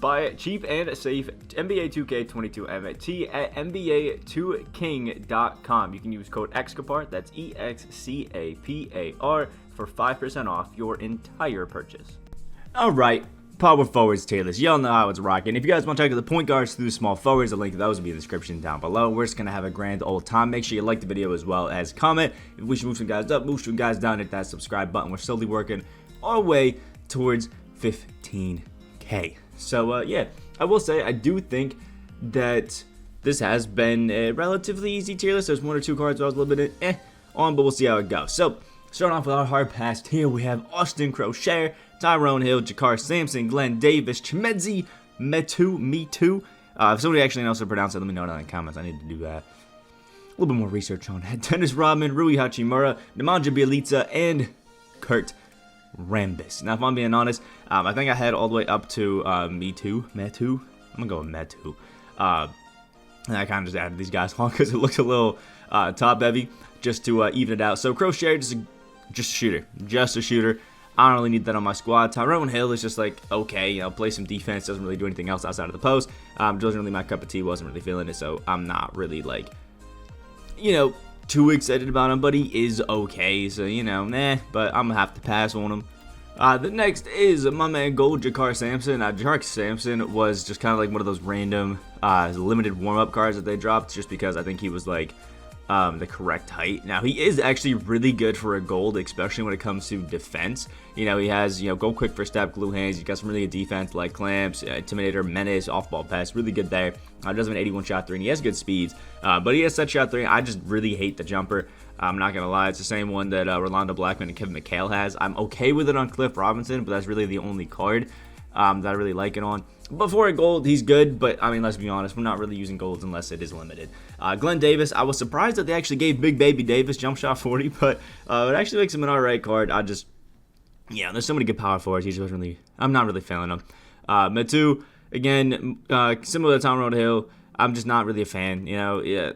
Buy cheap and safe NBA 2K22 MT at NBA2King.com. You can use code Excapar, that's EXCAPAR, for 5% off your entire purchase. Alright, power forwards tier list. Y'all know how it's rocking. If you guys want to check out the point guards through small forwards, the link to those will be in the description down below. We're just going to have a grand old time. Make sure you like the video as well as comment. If we should move some guys up, move some guys down, hit that subscribe button. We're slowly working our way towards 15K. So, yeah, I will say I do think that this has been a relatively easy tier list. There's one or two cards I was a little bit on, but we'll see how it goes. So, starting off with our hard pass here, we have Austin Crochet, Tyrone Hill, Jakar Sampson, Glen Davis, Chimedzi, Me2. If somebody actually knows how to pronounce it, let me know down in the comments. I need to do that. A little bit more research on that. Dennis Rodman, Rui Hachimura, Nemanja Bjelica, and Kurt Rambis. Now, if I'm being honest, I think I had all the way up to Metu. I'm gonna go with Metu. And I kind of just added these guys on because it looks a little top heavy, just to even it out. So Crochet, just a shooter, I don't really need that on my squad. Tyrone Hill is just like, okay, play some defense, doesn't really do anything else outside of the post. Wasn't really my cup of tea, wasn't really feeling it, so I'm not really like, too excited about him, but he is okay, so, but I'm gonna have to pass on him. The next is my man Gold, Jakar Sampson. Jakar Sampson was just kind of like one of those random limited warm-up cards that they dropped just because I think he was like the correct height. Now, he is actually really good for a gold, especially when it comes to defense. He has, go quick for step, glue hands. He's got some really good defense like clamps, intimidator, menace, off-ball pass. Really good there. Does have an 81 shot 3, and he has good speeds. But he has set shot 3. I just really hate the jumper. I'm not going to lie. It's the same one that Rolando Blackman and Kevin McHale has. I'm okay with it on Cliff Robinson, but that's really the only card that I really like it on. Before a gold, he's good, but I mean, let's be honest, we're not really using golds unless it is limited. Glen Davis, I was surprised that they actually gave Big Baby Davis jump shot 40, but it actually makes him an alright card. There's so many good power forwards. I'm not really feeling him. Metu, again, similar to Tyrone Hill, I'm just not really a fan. Dennis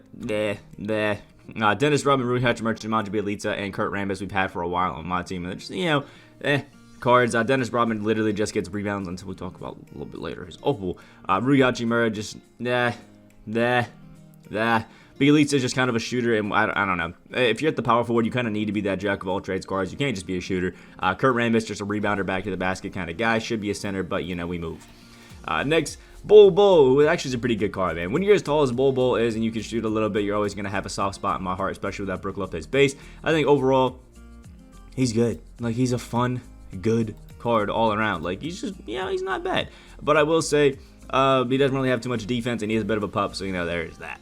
Rodman, Rui Hachimura, Nemanja Bjelica, and Kurt Rambis we've had for a while on my team, and they're just, cards. Dennis Rodman literally just gets rebounds until we talk about a little bit later his opal. Rui Hachimura just Bjelica is just kind of a shooter, and I don't know. If you're at the power forward, you kind of need to be that jack of all trades cards. You can't just be a shooter. Kurt Rambis, just a rebounder, back to the basket kind of guy. Should be a center, but we move. Next, Bol Bol, who actually is a pretty good card, man. When you're as tall as Bol Bol is and you can shoot a little bit, you're always going to have a soft spot in my heart, especially with that Brook Lopez base. I think overall, he's good. Like, he's a fun, good card all around. Like, he's just, he's not bad. But I will say, he doesn't really have too much defense, and he is a bit of a pup, so, there is that.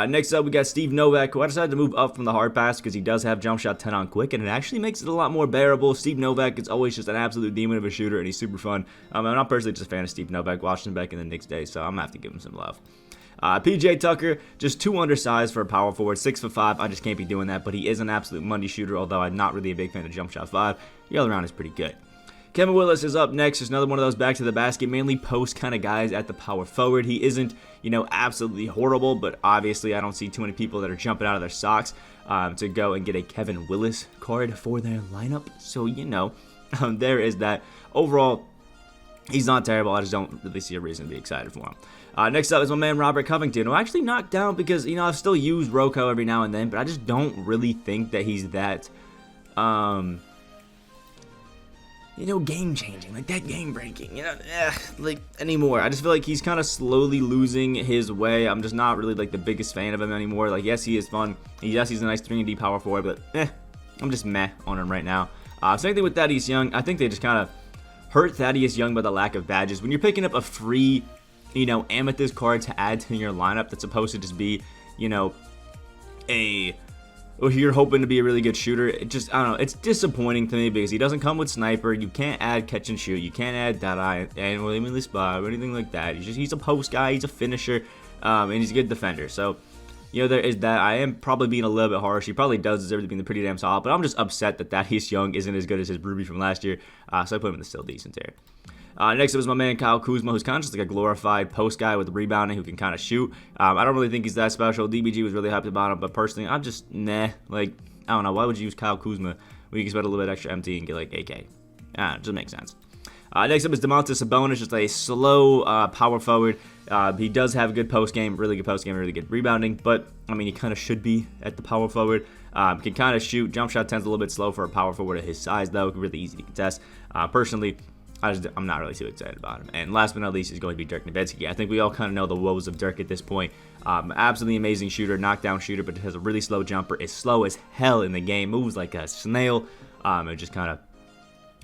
Next up, we got Steve Novak, who I decided to move up from the hard pass because he does have jump shot 10 on quick, and it actually makes it a lot more bearable. Steve Novak is always just an absolute demon of a shooter, and he's super fun. I'm not personally just a fan of Steve Novak, watching him back in the Knicks days, so I'm going to have to give him some love. PJ Tucker, just too undersized for a power forward, 6'5". I just can't be doing that, but he is an absolute money shooter, although I'm not really a big fan of jump shot 5. The other round is pretty good. Kevin Willis is up next. Just another one of those back to the basket, mainly post kind of guys at the power forward. He isn't, absolutely horrible, but obviously I don't see too many people that are jumping out of their socks to go and get a Kevin Willis card for their lineup. So, there is that. Overall, he's not terrible. I just don't really see a reason to be excited for him. Next up is my man Robert Covington, who I actually knocked down because, I've still used Roko every now and then, but I just don't really think that he's that, game-changing, like that game-breaking, anymore. I just feel like he's kind of slowly losing his way. I'm just not really, the biggest fan of him anymore. Yes, he is fun. Yes, he's a nice 3-and-D power forward, but, I'm just meh on him right now. Same thing with Thaddeus Young. I think they just kind of hurt Thaddeus Young by the lack of badges. When you're picking up a free, Amethyst card to add to your lineup that's supposed to just be, you're hoping to be a really good shooter. I don't know, it's disappointing to me because he doesn't come with sniper. You can't add catch and shoot. You can't add that and limitless spot or anything like that. He's a post guy. He's a finisher, and he's a good defender. So, there is that. I am probably being a little bit harsh. He probably does deserve to be pretty damn solid, but I'm just upset that Thaddeus Young isn't as good as his Ruby from last year. So I put him in the still decent tier. Next up is my man Kyle Kuzma, who's kind of just like a glorified post guy with rebounding who can kind of shoot. I don't really think he's that special. DBG was really hyped about him, but personally, I'm just, I don't know. Why would you use Kyle Kuzma when you can spend a little bit extra MT and get AK? It doesn't make sense. Next up is Domantas Sabonis, just a slow power forward. He does have a good post game, really good rebounding, but I mean, he kind of should be at the power forward. Can kind of shoot. Jump shot tends a little bit slow for a power forward of his size, though. Really easy to contest. Personally, I'm not really too excited about him. And last but not least is going to be Dirk Novitskiy. I think we all kind of know the woes of Dirk at this point. Absolutely amazing shooter, knockdown shooter, but has a really slow jumper. Is slow as hell in the game. Moves like a snail. It just kind of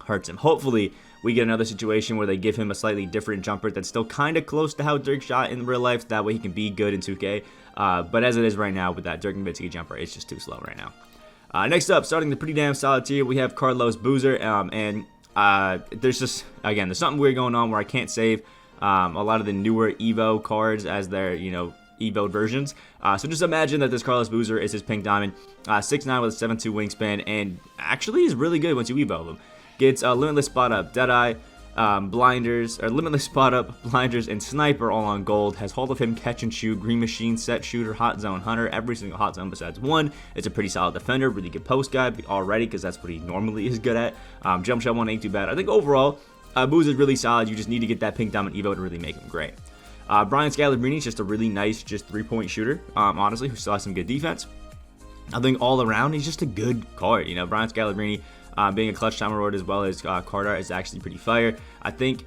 hurts him. Hopefully, we get another situation where they give him a slightly different jumper that's still kind of close to how Dirk shot in real life. That way he can be good in 2K. But as it is right now with that Dirk Novitskiy jumper, it's just too slow right now. Next up, starting the pretty damn solid tier, we have Carlos Boozer. There's just, again, there's something weird going on where I can't save a lot of the newer Evo cards as their, Evo versions. So just imagine that this Carlos Boozer is his pink diamond. 6'9" with a 7'2" wingspan, and actually is really good once you Evo him. Gets limitless spot up, Deadeye, blinders, or limitless spot up, blinders, and sniper all on gold. Has Hall of Fame catch and shoot, green machine, set shooter, hot zone hunter, every single hot zone besides one. It's a pretty solid defender, really good post guy already because that's what he normally is good at. Jump shot one ain't too bad. I think overall, Booz is really solid. You just need to get that pink diamond Evo to really make him great. Brian Scalabrine is just a really nice, just 3-point shooter, honestly, who still has some good defense. I think all around, he's just a good card. Brian Scalabrine, being a clutch time reward as well as card art is actually pretty fire. I think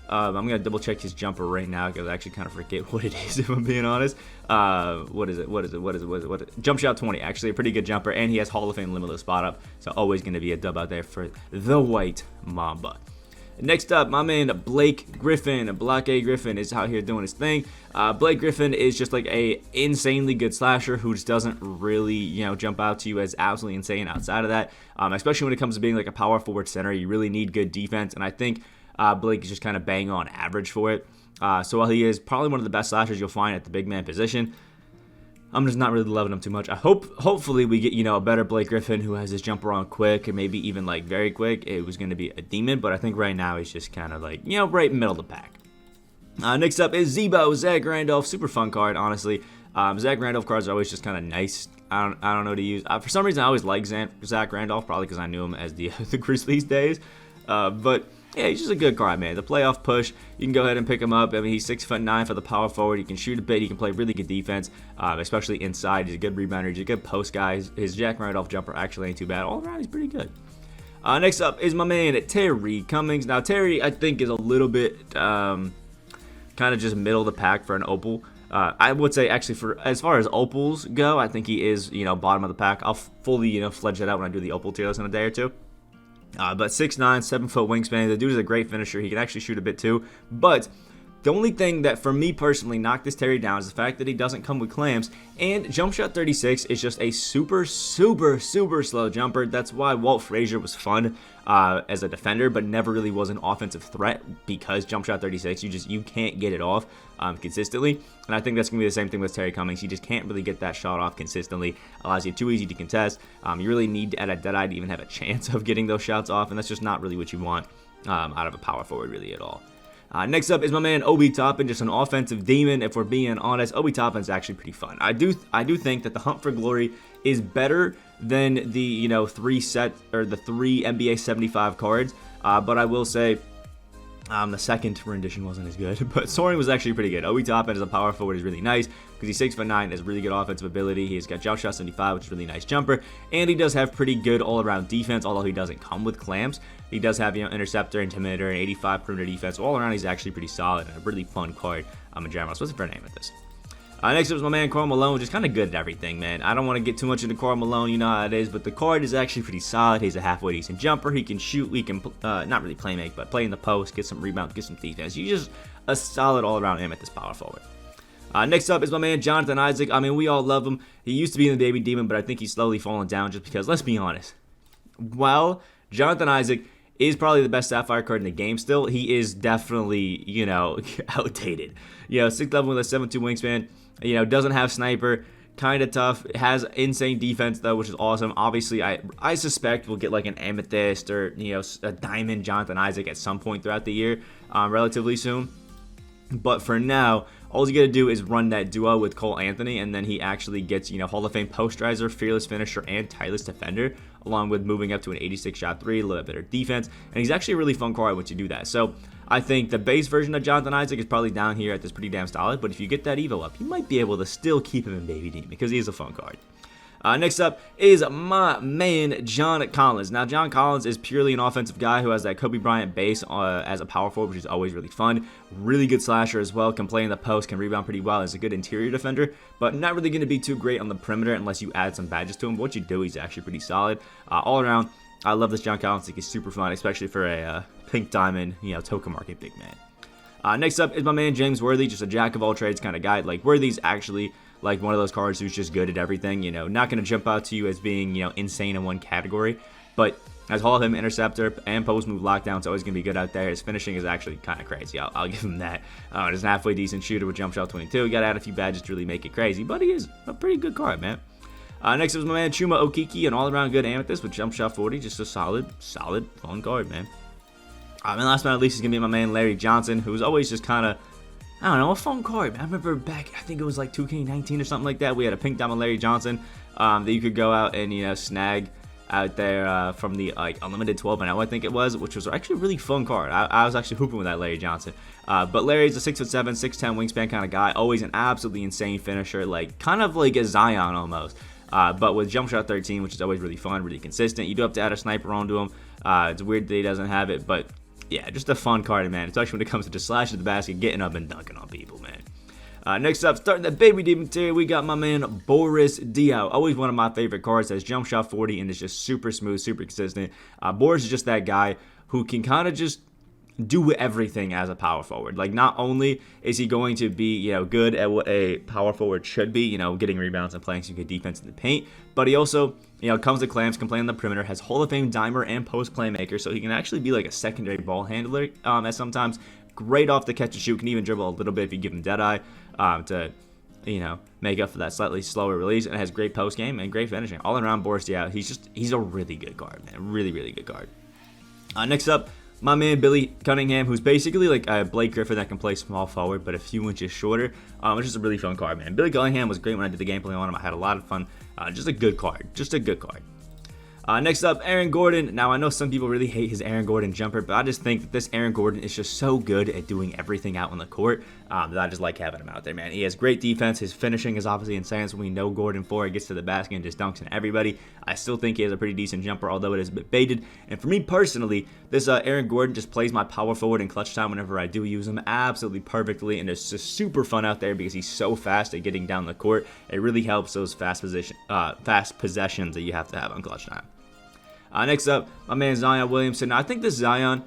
I'm going to double check his jumper right now because I actually kind of forget what it is if I'm being honest. What is it? Jump shot 20, actually a pretty good jumper, and he has Hall of Fame limitless spot up, so always going to be a dub out there for the White Mamba. Next up, my man Blake Griffin. Block A Griffin is out here doing his thing. Blake Griffin is just like a insanely good slasher who just doesn't really, jump out to you as absolutely insane outside of that. Especially when it comes to being like a power forward center, you really need good defense, and I think Blake is just kind of bang on average for it. So while he is probably one of the best slashers you'll find at the big man position, I'm just not really loving him too much. Hopefully we get, a better Blake Griffin who has his jumper on quick and maybe even like very quick. It was going to be a demon, but I think right now he's just kind of like, right middle of the pack. Next up is Zebo Zag Randolph. Super fun card, honestly. Zag Randolph cards are always just kind of nice. I don't know what to use. For some reason, I always like Zag Randolph, probably because I knew him as the Grizzlies days. But yeah, he's just a good card, man. The playoff push, you can go ahead and pick him up. I mean, he's 6'9" for the power forward. He can shoot a bit. He can play really good defense, especially inside. He's a good rebounder. He's a good post guy. His Jack Randolph jumper actually ain't too bad. All around, he's pretty good. Next up is my man Terry Cummings. Now, Terry, I think, is a little bit kind of just middle of the pack for an Opal. I would say, actually, for as far as Opals go, I think he is, bottom of the pack. I'll fully, fledge that out when I do the Opal tier list in a day or two. But 6'9", 7-foot wingspan. The dude is a great finisher. He can actually shoot a bit too. But the only thing that, for me personally, knocked this Terry down is the fact that he doesn't come with clamps. And jump shot 36 is just a super, super, super slow jumper. That's why Walt Frazier was fun as a defender, but never really was an offensive threat because jump shot 36, you can't get it off consistently. And I think that's going to be the same thing with Terry Cummings. He just can't really get that shot off consistently. Allows you too easy to contest. You really need to, at a dead eye, to even have a chance of getting those shots off, and that's just not really what you want out of a power forward really at all. Next up is my man Obi Toppin, just an offensive demon. If we're being honest, Obi Toppin is actually pretty fun. I do think that the Hunt for Glory is better than the 3 NBA 75 cards. But I will say the second rendition wasn't as good, but Soaring was actually pretty good. Obi Toppin as a power forward is really nice because he's 6'9", has really good offensive ability. He's got jump shot 75, which is a really nice jumper, and he does have pretty good all-around defense, although he doesn't come with clamps. He does have, interceptor, intimidator, and 85 perimeter defense. So all around, he's actually pretty solid and a really fun card in general. What's the fair name of this? Next up is my man Karl Malone, just kind of good at everything, man. I don't want to get too much into Karl Malone, you know how it is, but the card is actually pretty solid. He's a halfway decent jumper. He can shoot. He can, not really play make, but play in the post, get some rebounds, get some defense. He's just a solid all-around him at this power forward. Next up is my man Jonathan Isaac. I mean, we all love him. He used to be in the Baby Demon, but I think he's slowly falling down just because, let's be honest, while Jonathan Isaac is probably the best Sapphire card in the game still, he is definitely, outdated. 6'11" with a 7'2" wingspan. Doesn't have sniper, kind of tough. Has insane defense though, which is awesome. Obviously, I suspect we'll get like an amethyst or a diamond Jonathan Isaac at some point throughout the year, relatively soon. But for now, all he's gonna do is run that duo with Cole Anthony, and then he actually gets Hall of Fame posterizer, fearless finisher, and tireless defender along with moving up to an 86 shot 3, a little bit better defense, and he's actually a really fun card once you do that. So I think the base version of Jonathan Isaac is probably down here at this pretty damn solid, but if you get that Evo up, you might be able to still keep him in Baby Team because he is a fun card. Next up is my man, John Collins. Now, John Collins is purely an offensive guy who has that Kobe Bryant base as a power forward, which is always really fun. Really good slasher as well, can play in the post, can rebound pretty well, is a good interior defender, but not really going to be too great on the perimeter unless you add some badges to him. But what you do, he's actually pretty solid. All around, I love this John Collins. I think he's super fun, especially for a pink diamond, token market big man. Next up is my man, James Worthy, just a jack of all trades kind of guy. Like, Worthy's actually like one of those cards who's just good at everything, not going to jump out to you as being, insane in one category, but as Hall of Fame interceptor and post move lockdown, it's always going to be good out there. His finishing is actually kind of crazy. I'll give him that. Just a halfway decent shooter with jump shot 22. Got to add a few badges to really make it crazy, but he is a pretty good card, man. Next is my man, Truma Okiki, an all-around good amethyst with jump shot 40. Just a solid, fun card, man. And last but not least is going to be my man, Larry Johnson, who's always just kind of, I don't know, a fun card, man. I remember back, I think it was like 2K19 or something like that. We had a pink diamond Larry Johnson that you could go out and, snag out there from the unlimited 12-0, I think it was, which was actually a really fun card. I was actually hooping with that Larry Johnson. But Larry's a 6'7", 6'10" wingspan kind of guy. Always an absolutely insane finisher, kind of like a Zion almost. But with jump shot 13, which is always really fun, really consistent. You do have to add a sniper onto him. It's weird that he doesn't have it, but yeah, just a fun card, man. Especially when it comes to just slashing the basket, getting up and dunking on people, man. Next up, starting the Baby Team material, we got my man Boris Dio. Always one of my favorite cards. Has jump shot 40 and is just super smooth, super consistent. Boris is just that guy who can kind of just do everything as a power forward. Like, not only is he going to be, good at what a power forward should be, getting rebounds and playing some good defense in the paint, but he also, comes to clamps, can play on the perimeter, has Hall of Fame dimer and post playmaker, so he can actually be like a secondary ball handler at sometimes. Great off the catch and shoot, can even dribble a little bit if you give him dead eye to, make up for that slightly slower release, and has great post game and great finishing. All around, Boris Dio, he's a really good card, man. Really, really good card. Next up, my man Billy Cunningham, who's basically like a Blake Griffin that can play small forward, but a few inches shorter. It's just a really fun card, man. Billy Cunningham was great when I did the gameplay on him. I had a lot of fun. Just a good card. Just a good card. Next up, Aaron Gordon. Now, I know some people really hate his Aaron Gordon jumper, but I just think that this Aaron Gordon is just so good at doing everything out on the court that I just like having him out there, man. He has great defense. His finishing is obviously insane, so we know Gordon for. He gets to the basket and just dunks on everybody. I still think he has a pretty decent jumper, although it is a bit baited. And for me personally, this Aaron Gordon just plays my power forward in clutch time whenever I do use him absolutely perfectly, and it's just super fun out there because he's so fast at getting down the court. It really helps those fast possessions that you have to have on clutch time. Next up, my man Zhang Williamson. Now, I think this Zion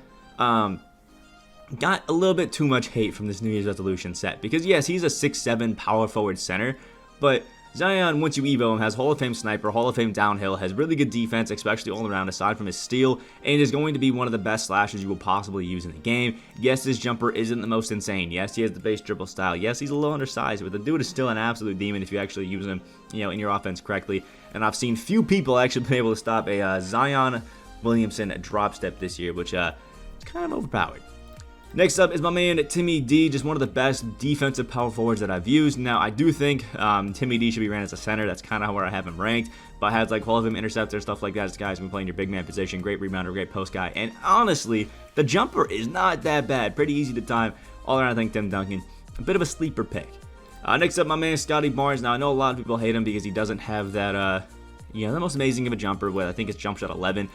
got a little bit too much hate from this New Year's resolution set because, yes, he's a 6'7" power forward center, but Zion, once you evo him, has Hall of Fame sniper, Hall of Fame downhill, has really good defense, especially all around aside from his steal, and is going to be one of the best slashers you will possibly use in the game. Yes, his jumper isn't the most insane. Yes, he has the base dribble style. Yes, he's a little undersized, but the dude is still an absolute demon if you actually use him, in your offense correctly. And I've seen few people actually be able to stop a Zion Williamson drop step this year, which is kind of overpowered. Next up is my man Timmy D, just one of the best defensive power forwards that I've used. Now, I do think Timmy D should be ran as a center. That's kind of where I have him ranked. But has like Hall of Fame interceptor, stuff like that. This guy's been playing your big man position, great rebounder, great post guy. And honestly, the jumper is not that bad. Pretty easy to time. All around, I think Tim Duncan, a bit of a sleeper pick. Next up, my man Scottie Barnes. Now, I know a lot of people hate him because he doesn't have that, the most amazing of a jumper with, I think it's jump shot 11.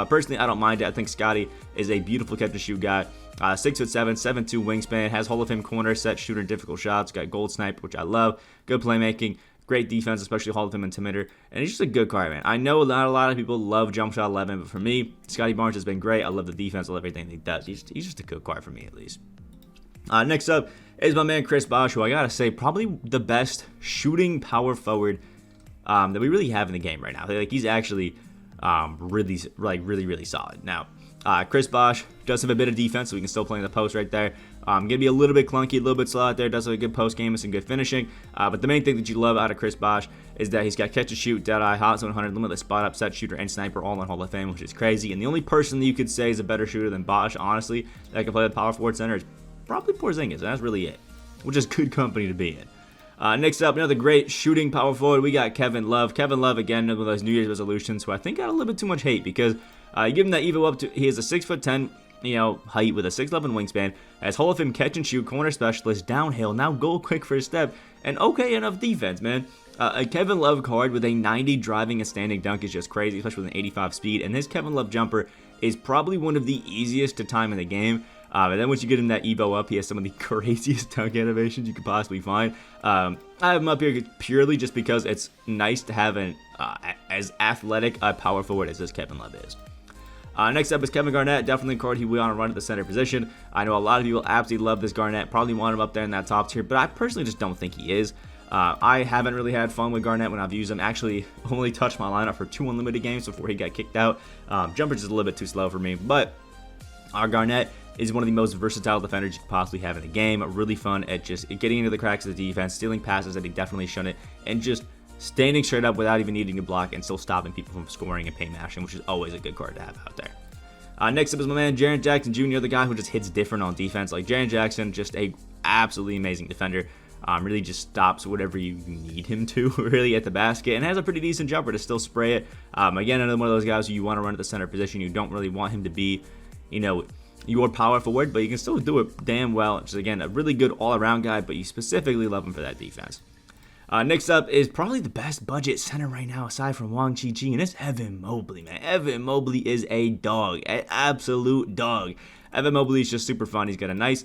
Personally, I don't mind it. I think Scottie is a beautiful catch and shoot guy. 6'7", 7'2" wingspan, has Hall of Fame corner, set shooter, difficult shots, got gold sniper, which I love, good playmaking, great defense, especially Hall of Fame intimidator, and he's just a good card, man. I know not a lot of people love jump shot 11, but for me, Scottie Barnes has been great. I love the defense, I love everything he does. He's just a good card for me, at least. Next up is my man Chris Bosho, who I gotta say, probably the best shooting power forward that we really have in the game right now. Like, he's actually really solid. Now, Chris Bosh does have a bit of defense, so we can still play in the post right there. Gonna be a little bit clunky, a little bit slow out there. Does have a good post game and some good finishing. But the main thing that you love out of Chris Bosh is that he's got catch and shoot, dead eye, hot zone 100, limitless spot up, set shooter, and sniper all in Hall of Fame, which is crazy. And the only person that you could say is a better shooter than Bosh, honestly, that can play the power forward center is probably Porzingis, and that's really it, which is good company to be in. Next up, another great shooting power forward. We got Kevin Love. Kevin Love, again, one of those New Year's resolutions who I think got a little bit too much hate because you give him that Evo up to, he has a 6'10", height with a 6'11" wingspan, has Hall of Fame catch and shoot, corner specialist, downhill, now goal quick first step, and okay enough defense, man. A Kevin Love card with a 90 driving and standing dunk is just crazy, especially with an 85 speed, and this Kevin Love jumper is probably one of the easiest to time in the game. And then once you get him that Evo up, he has some of the craziest dunk animations you could possibly find. I have him up here purely just because it's nice to have an as athletic a power forward as this Kevin Love is. Next up is Kevin Garnett, definitely a card he will want to run at the center position. I know a lot of you will absolutely love this Garnett, probably want him up there in that top tier, but I personally just don't think he is. I haven't really had fun with Garnett when I've used him. Actually, only touched my lineup for 2 unlimited games before he got kicked out. Jumper's just a little bit too slow for me, but our Garnett is one of the most versatile defenders you could possibly have in the game. Really fun at just getting into the cracks of the defense, stealing passes that he definitely shouldn't, and just standing straight up without even needing to block and still stopping people from scoring and paint mashing, which is always a good card to have out there. Next up is my man Jaren Jackson Jr., the guy who just hits different on defense. Like Jaren Jackson, just a absolutely amazing defender. Really just stops whatever you need him to, really, at the basket, and has a pretty decent jumper to still spray it. Again, another one of those guys who you want to run at the center position. You don't really want him to be, your power forward, but you can still do it damn well. Just, again, a really good all-around guy, but you specifically love him for that defense. Next up is probably the best budget center right now, aside from Wang Chi-Chi, and it's Evan Mobley, man. Evan Mobley is a dog, an absolute dog. Evan Mobley is just super fun. He's got a nice,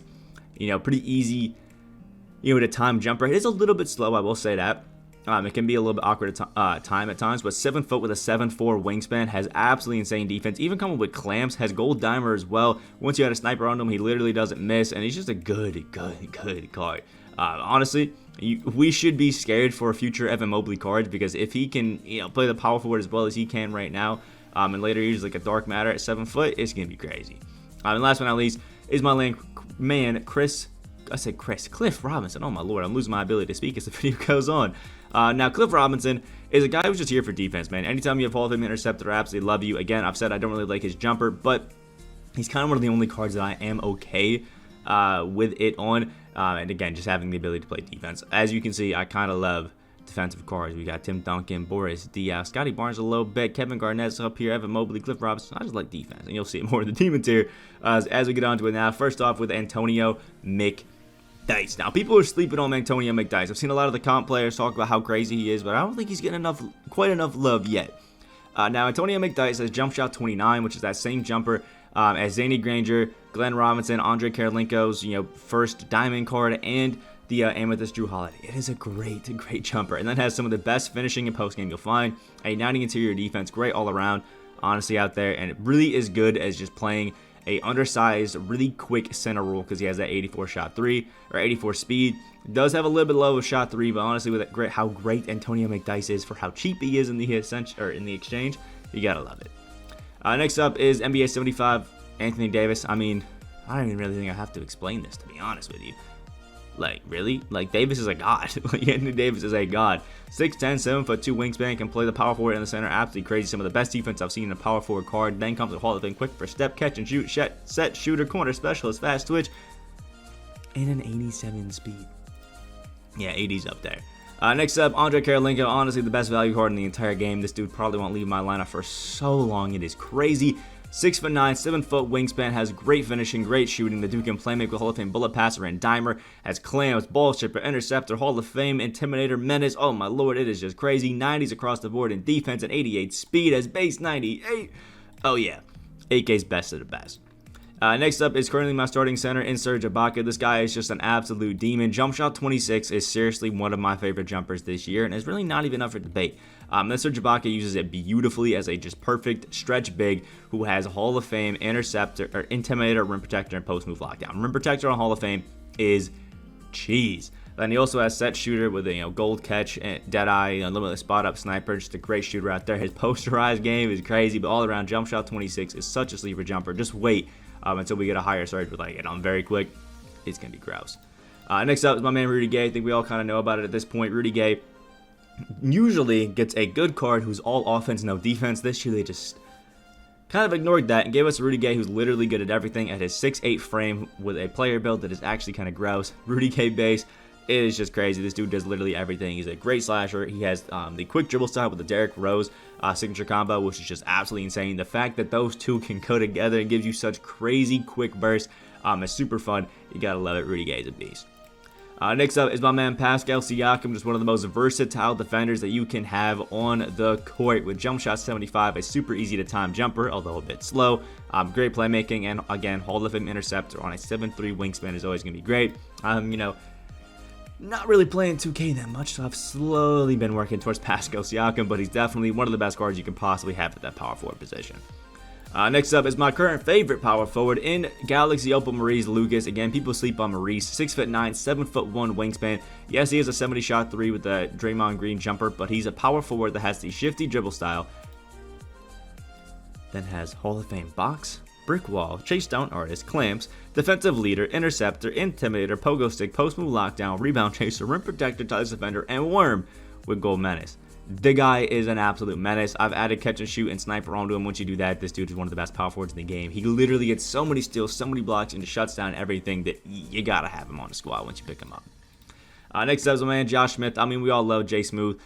pretty easy, to time jumper. It is a little bit slow, I will say that. It can be a little bit awkward time at times, but 7 foot with a 7'4" wingspan, has absolutely insane defense. Even coming with clamps, has gold dimer as well. Once you had a sniper on him, he literally doesn't miss, and he's just a good card. Honestly, we should be scared for future Evan Mobley cards, because if he can, play the power forward as well as he can right now, and later years like a dark matter at 7 foot, it's gonna be crazy. And last but not least is my man Cliff Robinson. Oh my lord, I'm losing my ability to speak as the video goes on. Now, Cliff Robinson is a guy who's just here for defense, man. Anytime you have Hall of Fame interceptor, I absolutely love you. Again, I've said I don't really like his jumper, but he's kind of one of the only cards that I am okay with it on. And again, just having the ability to play defense. As you can see, I kind of love defensive cards. We got Tim Duncan, Boris Dio, Scottie Barnes a little bit, Kevin Garnett's up here, Evan Mobley, Cliff Robinson. I just like defense, and you'll see it more in the demon tier as we get on to it now. First off with Antonio McDyess. Now, people are sleeping on Antonio McDyess. I've seen a lot of the comp players talk about how crazy he is, but I don't think he's getting quite enough love yet. Now, Antonio McDyess has jump shot 29, which is that same jumper as Zanny Granger, Glenn Robinson, Andre Karolinko's first diamond card, and the Amethyst Drew Holiday. It is a great jumper, and then has some of the best finishing in post game you'll find. A 90 interior defense, great all around, honestly, out there, and it really is good as just playing a undersized, really quick center role, because he has that 84 shot 3 or 84 speed. Does have a little bit low of shot 3, but honestly, with how great Antonio McDyess is for how cheap he is in the exchange, you gotta love it. Next up is NBA 75 Anthony Davis. I mean, I don't even really think I have to explain this, to be honest with you. Like, really? Like, Davis is a god. Like, Anthony Davis is a god. 6'10", 7'2" wingspan, can play the power forward in the center. Absolutely crazy. Some of the best defense I've seen in a power forward card. Then comes with Hall of Fame, quick for step, catch and shoot, set, shooter, corner specialist, fast twitch, and an 87 speed. Yeah, 80's up there. Next up, Andre Karolinko. Honestly, the best value card in the entire game. This dude probably won't leave my lineup for so long. It is crazy. 6'9", 7 foot wingspan, has great finishing, great shooting. The dude can play make with Hall of Fame bullet passer and dimer, has clamps, ball stripper, interceptor, Hall of Fame, intimidator, menace. Oh my lord, it is just crazy. 90s across the board in defense and 88 speed, has base 98. Oh yeah, 8K's best of the best. Next up is currently my starting center in Serge Ibaka. This guy is just an absolute demon. Jump shot 26 is seriously one of my favorite jumpers this year, and it's really not even up for debate. Serge Ibaka uses it beautifully as a just perfect stretch big who has a Hall of Fame interceptor or intimidator, rim protector, and post move lockdown. Rim protector on Hall of Fame is cheese. Then he also has set shooter with a gold catch, and dead eye, a little bit of spot up sniper, just a great shooter out there. His posterized game is crazy, but all around jump shot 26 is such a sleeper jumper. Just wait until we get a higher Surge with it on very quick. It's gonna be gross. Next up is my man Rudy Gay. I think we all kind of know about it at this point. Rudy Gay usually gets a good card who's all offense, no defense. This year they just kind of ignored that and gave us Rudy Gay, who's literally good at everything, at his 6'8" frame with a player build that is actually kind of gross. Rudy Gay base It is just crazy. This dude does literally everything. He's a great slasher. He has the quick dribble style with the Derrick Rose signature combo, which is just absolutely insane. The fact that those two can go together and gives you such crazy quick bursts is super fun. You gotta love it. Rudy Gay is a beast. Next up is my man Pascal Siakam, just one of the most versatile defenders that you can have on the court. With jump shot 75, a super easy to time jumper, although a bit slow. Great playmaking, and again, Hall of Fame interceptor on a 7'3" wingspan is always going to be great. You know, not really playing 2K that much, so I've slowly been working towards Pascal Siakam, but he's definitely one of the best guards you can possibly have at that power forward position. Next up is my current favorite power forward in Galaxy Opal, Maurice Lucas. Again, people sleep on Maurice. 6'9", 7'1" wingspan. Yes, he has a 70-shot 3 with the Draymond Green jumper, but he's a power forward that has the shifty dribble style, then has Hall of Fame box, brick wall, chase down artist, clamps, defensive leader, interceptor, intimidator, pogo stick, post move lockdown, rebound chaser, rim protector, ties defender, and worm with goal menace. The guy is an absolute menace. I've added catch and shoot and sniper onto him. Once you do that, this dude is one of the best power forwards in the game. He literally gets so many steals, so many blocks, and just shuts down everything that you gotta have him on the squad once you pick him up. Next up is my man Josh Smith. I mean, we all love Jay Smooth.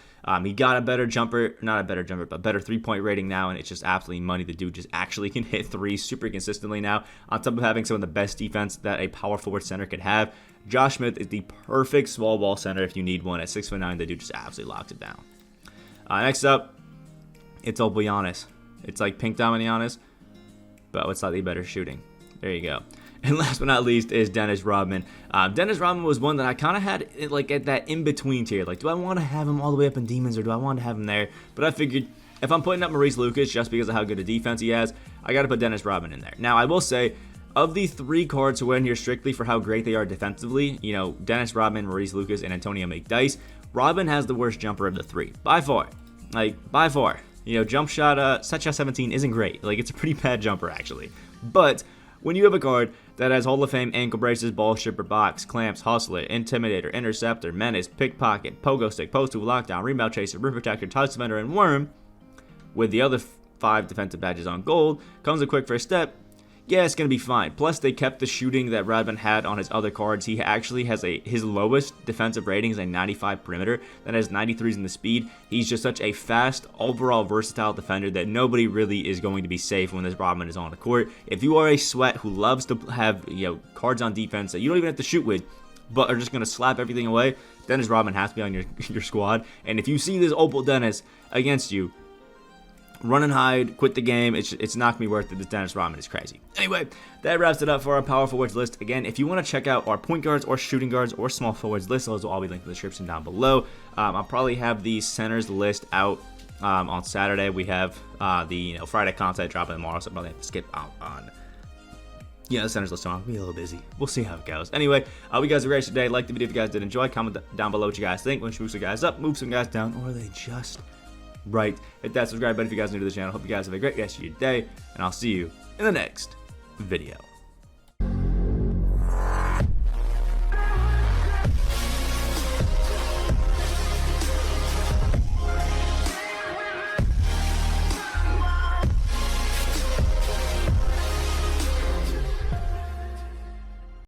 He got a better jumper, not a better jumper, but better three-point rating now, and it's just absolutely money. The dude just actually can hit threes super consistently now, on top of having some of the best defense that a power forward center could have. Josh Smith is the perfect small ball center if you need one. At 6'9", the dude just absolutely locks it down. Next up, it's old Giannis. It's like Pink Diamond Giannis, but with slightly better shooting. There you go. And last but not least is Dennis Rodman. Dennis Rodman was one that I kind of had like at that in-between tier. Like, do I want to have him all the way up in Demons, or do I want to have him there? But I figured if I'm putting up Maurice Lucas just because of how good a defense he has, I got to put Dennis Rodman in there. Now, I will say, of the 3 cards who are in here strictly for how great they are defensively, you know, Dennis Rodman, Maurice Lucas, and Antonio McDyess, Rodman has the worst jumper of the 3. By far. Like, by far. You know, jump shot, set shot 17 isn't great. Like, it's a pretty bad jumper, actually. But when you have a card that has Hall of Fame ankle braces, ball stripper, box, clamps, hustler, intimidator, interceptor, menace, pickpocket, pogo stick, post move, lockdown, rebound chaser, rim protector, touch defender, and worm, with the other 5 defensive badges on gold, comes a quick first step, yeah, it's going to be fine. Plus, they kept the shooting that Rodman had on his other cards. He actually has his lowest defensive rating is a 95 perimeter, that has 93s in the speed. He's just such a fast, overall versatile defender that nobody really is going to be safe when this Rodman is on the court. If you are a sweat who loves to have, you know, cards on defense that you don't even have to shoot with, but are just going to slap everything away, Dennis Rodman has to be on your squad. And if you see this Opal Dennis against you, run and hide, quit the game. It's not going to be worth it. This Dennis Rodman is crazy. Anyway, that wraps it up for our power forwards list. Again, if you want to check out our point guards or shooting guards or small forwards list, those will all be linked in the description down below. I'll probably have the centers list out on Saturday. We have the Friday content dropping tomorrow, so I'll probably have to skip out on the centers list tomorrow. I'll be a little busy. We'll see how it goes. Anyway, you guys are great today. Like the video if you guys did enjoy. Comment down below what you guys think. Want to move some guys up, move some guys down, or are they just right? Hit that subscribe button if you guys are new to the channel. Hope you guys have a great rest of your day, and I'll see you in the next video.